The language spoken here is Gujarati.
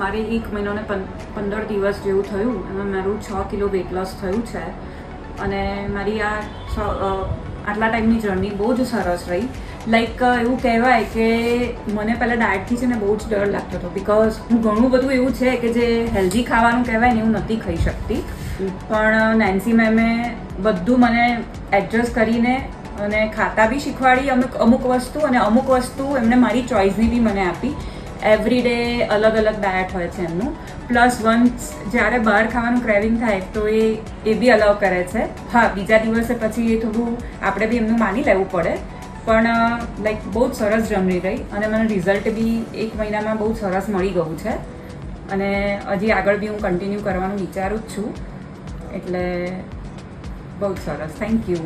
મારે 1 મહિનો ને 15 દિવસ જેવું થયું. એમાં મારું 6 કિલો વેટ લોસ થયું છે અને મારી આ આટલા ટાઈમની જર્ની બહુ જ સરસ રહી. લાઈક એવું કહેવાય કે મને પહેલાં ડાયટથી છે ને બહુ જ ડર લાગતો હતો, બિકોઝ હું ઘણું બધું એવું છે કે જે હેલ્ધી ખાવાનું કહેવાય ને એવું નથી ખાઈ શકતી. પણ નેન્સી મેમે બધું મને એડજસ્ટ કરીને અને ખાતા બી શીખવાડી અમુક વસ્તુ, અને અમુક વસ્તુ એમણે મારી ચોઇસની બી મને આપી. એવરી ડે અલગ અલગ ડાયટ હોય છે એમનું. પ્લસ વન્સ જ્યારે બહાર ખાવાનું ક્રેવિંગ થાય તો એ બી અલાઉ કરે છે. હા, બીજા દિવસે પછી એ થોડું આપણે બી એમનું માની લેવું પડે, પણ લાઈક બહુ જ સરસ જમણી રહી અને મને રિઝલ્ટ બી 1 મહિનામાં બહુ સરસ મળી ગયું છે અને હજી આગળ બી હું કન્ટિન્યુ કરવાનું વિચારું જ છું. એટલે બહુ જ સરસ. Thank you.